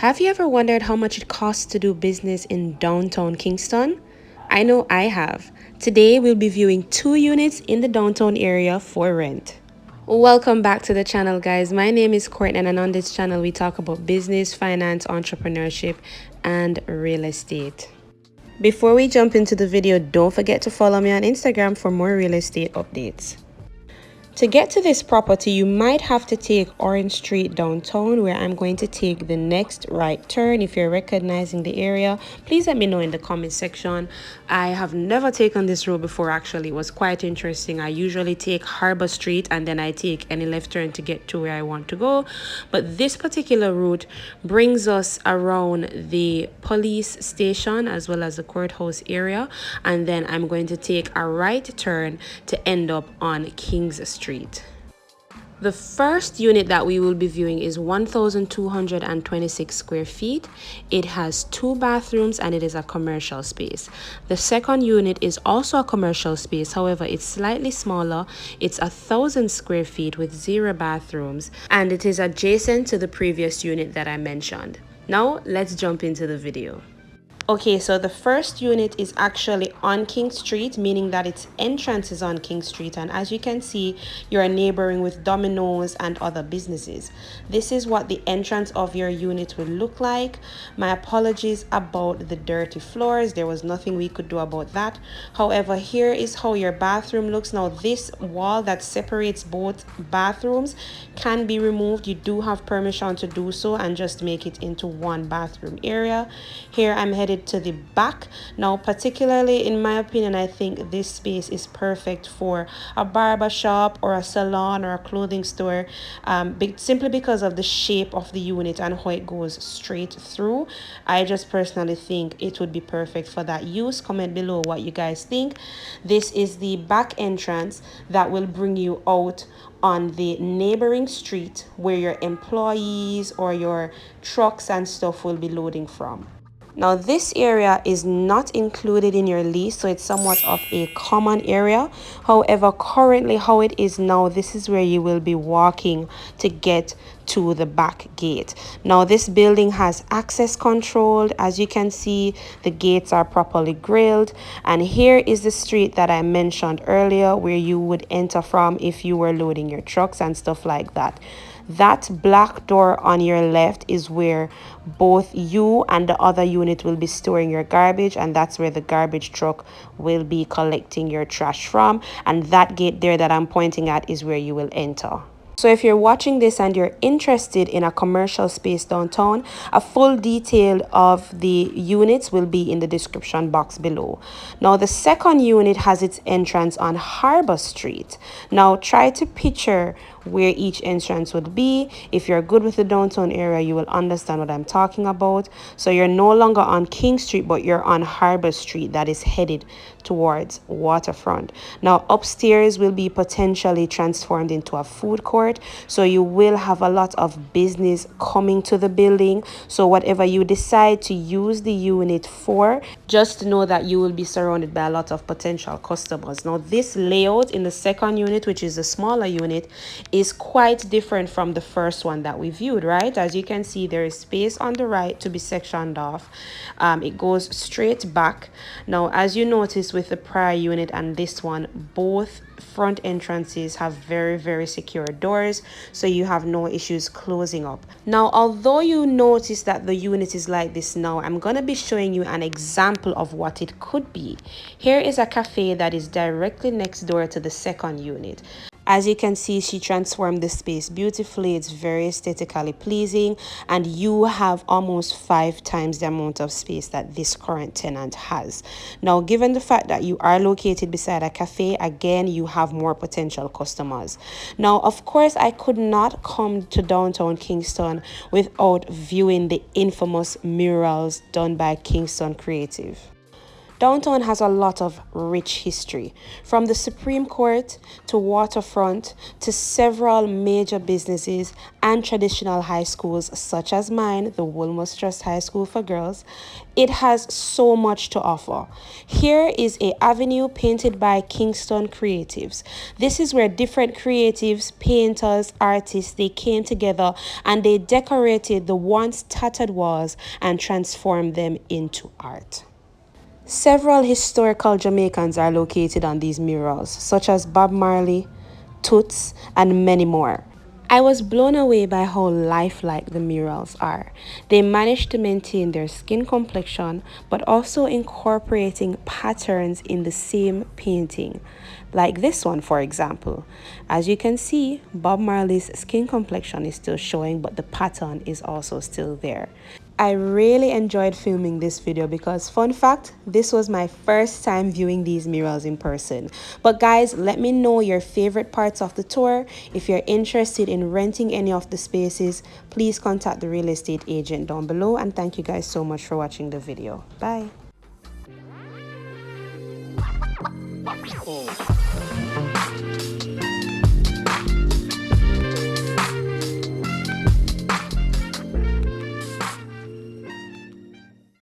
Have you ever wondered how much it costs to do business in downtown Kingston? I know I have. Today we'll be viewing 2 units in the downtown area for rent. Welcome back to the channel, guys. My name is Courtney-Ann, and on this channel we talk about business, finance, entrepreneurship, and real estate. Before we jump into the video, don't forget to follow me on Instagram for more real estate updates. To get to this property, you might have to take Orange Street downtown, where I'm going to take the next right turn. If you're recognizing the area, please let me know in the comment section. I have never taken this road before. Actually, it was quite interesting. I usually take Harbour Street and then I take any left turn to get to where I want to go. But this particular route brings us around the police station as well as the courthouse area. And then I'm going to take a right turn to end up on Kings Street. The first unit that we will be viewing is 1,226 square feet. It has 2 bathrooms and it is a commercial space. The second unit is also a commercial space, however it's slightly smaller. It's 1,000 square feet with 0 bathrooms, and it is adjacent to the previous unit that I mentioned. Now let's jump into the video. Okay, so the first unit is actually on King Street, meaning that its entrance is on King Street, and as you can see, you're neighboring with Domino's and other businesses. This is what the entrance of your unit will look like. My apologies about the dirty floors. There was nothing we could do about that. However, here is how your bathroom looks. Now, this wall that separates both bathrooms can be removed. You do have permission to do so and just make it into one bathroom area. Here I'm headed to the back. Now, particularly in my opinion, I think this space is perfect for a barber shop or a salon or a clothing store, simply because of the shape of the unit and how it goes straight through. I just personally think it would be perfect for that use. Comment below what you guys think. This is the back entrance that will bring you out on the neighboring street where your employees or your trucks and stuff will be loading from. Now, this area is not included in your lease, so it's somewhat of a common area. However, currently how it is now, this is where you will be walking to get to the back gate. Now, this building has access controlled. As you can see, the gates are properly grilled, and here is the street that I mentioned earlier where you would enter from if you were loading your trucks and stuff like that. That black door on your left is where both you and the other unit will be storing your garbage, and that's where the garbage truck will be collecting your trash from. And that gate there that I'm pointing at is where you will enter. So if you're watching this and you're interested in a commercial space downtown, a full detail of the units will be in the description box below. Now, the second unit has its entrance on Harbour Street. Now, try to picture where each entrance would be. If you're good with the downtown area, you will understand what I'm talking about. So you're no longer on King Street, but you're on Harbour Street that is headed towards waterfront. Now, upstairs will be potentially transformed into a food court, so you will have a lot of business coming to the building. So whatever you decide to use the unit for, just know that you will be surrounded by a lot of potential customers. Now, this layout in the second unit, which is the smaller unit, is quite different from the first one that we viewed, right? As you can see, there is space on the right to be sectioned off. It goes straight back. Now, as you notice with the prior unit and this one, both front entrances have very secure doors, so you have no issues closing up. Now, although you notice that the unit is like this now, I'm gonna be showing you an example of what it could be. Here is a cafe that is directly next door to the second unit. As you can see, she transformed the space beautifully. It's very aesthetically pleasing, and you have almost 5 times the amount of space that this current tenant has. Now, given the fact that you are located beside a cafe, again, you have more potential customers. Now, of course, I could not come to downtown Kingston without viewing the infamous murals done by Kingston Creative. Downtown has a lot of rich history, from the Supreme Court to waterfront to several major businesses and traditional high schools such as mine, the Wolmer's Trust High School for Girls. It has so much to offer. Here is a avenue painted by Kingston creatives. This is where different creatives, painters, artists, they came together and they decorated the once tattered walls and transformed them into art. Several historical Jamaicans are located on these murals, such as Bob Marley, Toots, and many more. I was blown away by how lifelike the murals are. They managed to maintain their skin complexion, but also incorporating patterns in the same painting. Like this one, for example. As you can see, Bob Marley's skin complexion is still showing, but the pattern is also still there. I really enjoyed filming this video because, fun fact, this was my first time viewing these murals in person. But guys, let me know your favorite parts of the tour. If you're interested in renting any of the spaces, please contact the real estate agent down below. And thank you guys so much for watching the video. Bye.